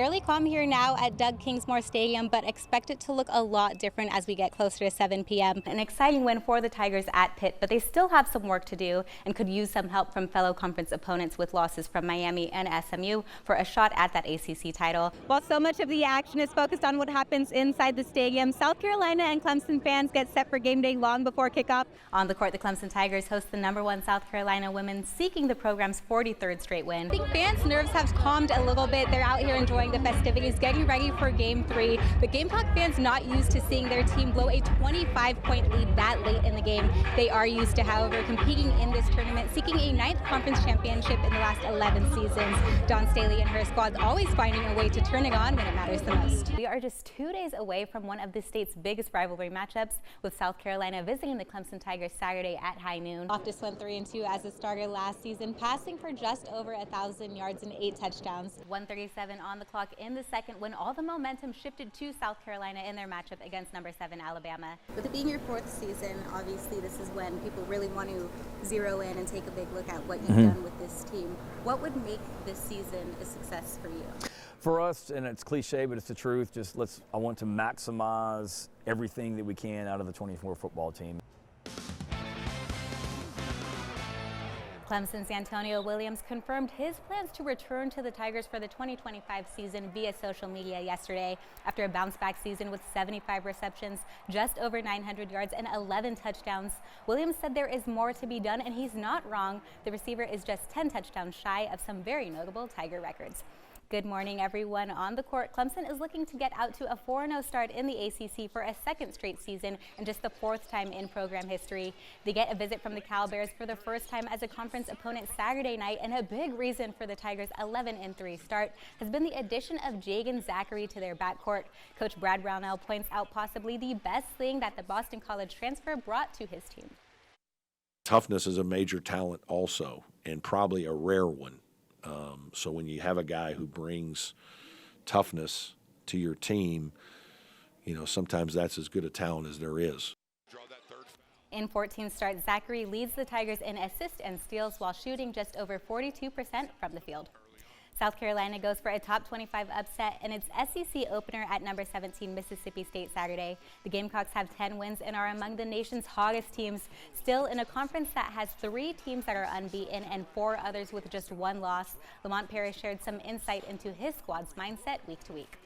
Fairly calm here now at Doug Kingsmore Stadium, but expect it to look a lot different as we get closer to 7 p.m. An exciting win for the Tigers at Pitt, but they still have some work to do and could use some help from fellow conference opponents with losses from Miami and SMU for a shot at that ACC title. While so much of the action is focused on what happens inside the stadium, South Carolina and Clemson fans get set for game day long before kickoff. On the court, the Clemson Tigers host the #1 South Carolina women, seeking the program's 43rd straight win. I think fans' nerves have calmed a little bit. They're out here enjoying the festivities, getting ready for Game 3. But Gamecock fans not used to seeing their team blow a 25-point lead that late in the game. They are used to, however, competing in this tournament, seeking a 9th conference championship in the last 11 seasons. Dawn Staley and her squad always finding a way to turn it on when it matters the most. We are just 2 days away from one of the state's biggest rivalry matchups, with South Carolina visiting the Clemson Tigers Saturday at high noon. Loftus went 3-2 as a starter last season, passing for just over 1,000 yards and 8 touchdowns. 1:37 on the clock in the second when all the momentum shifted to South Carolina in their matchup against #7 Alabama. With it being your 4th season, obviously this is when people really want to zero in and take a big look at what you've done with this team. What would make this season a success for you? For us, and it's cliche, but it's the truth, I want to maximize everything that we can out of the 24 football team. Clemson's Antonio Williams confirmed his plans to return to the Tigers for the 2025 season via social media yesterday after a bounce-back season with 75 receptions, just over 900 yards, and 11 touchdowns. Williams said there is more to be done, and he's not wrong. The receiver is just 10 touchdowns shy of some very notable Tiger records. Good morning, everyone. On the court, Clemson is looking to get out to a 4-0 start in the ACC for a 2nd straight season and just the 4th time in program history. They get a visit from the Cal Bears for the first time as a conference opponent Saturday night, and a big reason for the Tigers' 11-3 start has been the addition of Jagan Zachary to their backcourt. Coach Brad Brownell points out possibly the best thing that the Boston College transfer brought to his team. Toughness is a major talent also, and probably a rare one. So when you have a guy who brings toughness to your team, sometimes that's as good a talent as there is. In 14 starts, Zachary leads the Tigers in assists and steals while shooting just over 42% from the field. South Carolina goes for a top 25 upset in its SEC opener at #17 Mississippi State Saturday. The Gamecocks have 10 wins and are among the nation's hottest teams, still in a conference that has 3 teams that are unbeaten and 4 others with just 1 loss. Lamont Parrish shared some insight into his squad's mindset week to week.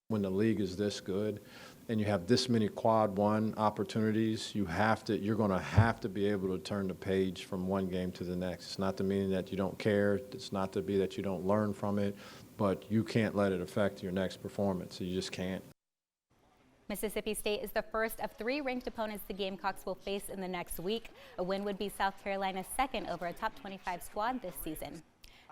When the league is this good and you have this many quad 1 opportunities, you're going to have to be able to turn the page from one game to the next. It's not to mean that you don't care. It's not to be that you don't learn from it, but you can't let it affect your next performance. You just can't. Mississippi State is the first of 3 ranked opponents the Gamecocks will face in the next week. A win would be South Carolina's 2nd over a top 25 squad this season.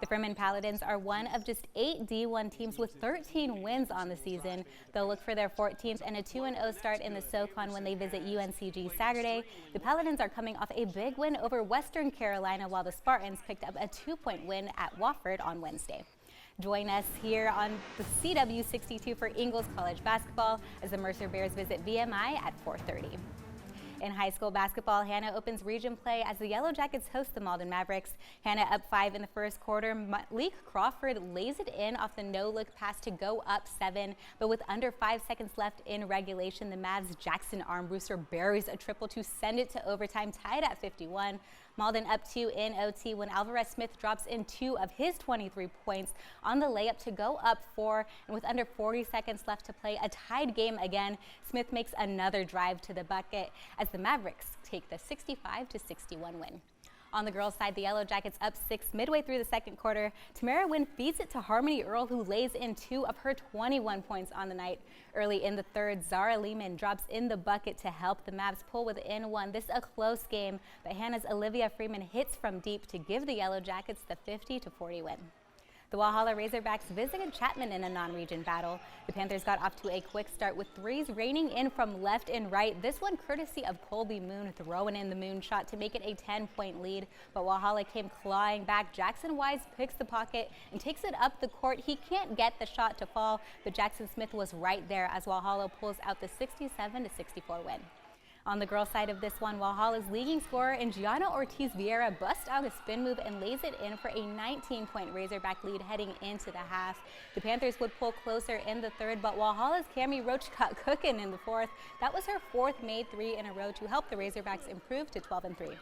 The Furman Paladins are one of just 8 D1 teams with 13 wins on the season. They'll look for their 14th and a 2-0 start in the SoCon when they visit UNCG Saturday. The Paladins are coming off a big win over Western Carolina, while the Spartans picked up a 2-point win at Wofford on Wednesday. Join us here on the CW62 for Ingles College basketball as the Mercer Bears visit VMI at 4:30. In high school basketball, Hannah opens region play as the Yellow Jackets host the Malden Mavericks. Hannah up 5 in the first quarter. Malik Crawford lays it in off the no-look pass to go up 7, but with under 5 seconds left in regulation, the Mavs' Jackson Armbruster buries a triple to send it to overtime, tied at 51. Malden up 2 in OT when Alvarez Smith drops in 2 of his 23 points on the layup to go up 4, and with under 40 seconds left to play, a tied game again, Smith makes another drive to the bucket as the Mavericks take the 65-61 win. On the girls' side, the Yellow Jackets up 6 midway through the second quarter. Tamara Wynn feeds it to Harmony Earl, who lays in 2 of her 21 points on the night. Early in the third, Zara Lehman drops in the bucket to help the Mavs pull within 1. This is a close game, but Hannah's Olivia Freeman hits from deep to give the Yellow Jackets the 50-40 win. The Walhalla Razorbacks visited Chapman in a non-region battle. The Panthers got off to a quick start with threes raining in from left and right. This one courtesy of Colby Moon throwing in the moon shot to make it a 10-point lead. But Walhalla came clawing back. Jackson Wise picks the pocket and takes it up the court. He can't get the shot to fall, but Jackson Smith was right there as Walhalla pulls out the 67-64 win. On the girls' side of this one, Walhalla's leading scorer Gianna Ortiz Vieira busts out a spin move and lays it in for a 19-point Razorback lead heading into the half. The Panthers would pull closer in the third, but Walhalla's Cami Roach got cooking in the fourth. That was her fourth made three in a row to help the Razorbacks improve to 12-3.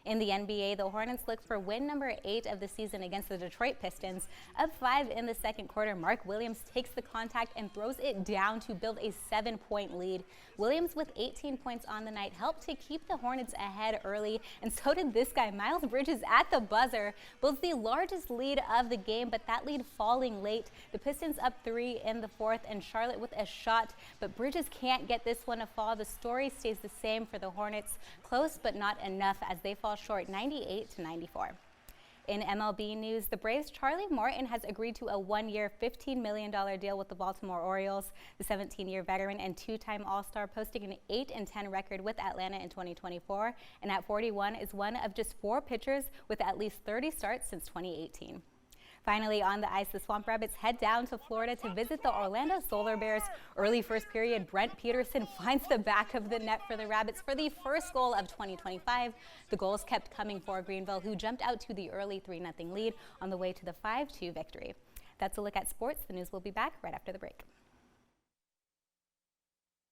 In the NBA, the Hornets look for win number 8 of the season against the Detroit Pistons. Up 5 in the second quarter, Mark Williams takes the contact and throws it down to build a 7-point lead. Williams, with 18 points on the night, helped to keep the Hornets ahead early, and so did this guy, Miles Bridges, at the buzzer. Builds the largest lead of the game, but that lead falling late. The Pistons up 3 in the fourth, and Charlotte with a shot, but Bridges can't get this one to fall. The story stays the same for the Hornets. Close, but not enough as they fall short 98-94. In MLB news, the Braves' Charlie Morton has agreed to a one-year, $15 million deal with the Baltimore Orioles. The 17-year veteran and two-time All-Star posting an 8-10 record with Atlanta in 2024, and at 41 is one of just 4 pitchers with at least 30 starts since 2018. Finally, on the ice, the Swamp Rabbits head down to Florida to visit the Orlando Solar Bears. Early first period, Brent Peterson finds the back of the net for the Rabbits for the first goal of 2025. The goals kept coming for Greenville, who jumped out to the early 3-0 lead on the way to the 5-2 victory. That's a look at sports. The news will be back right after the break.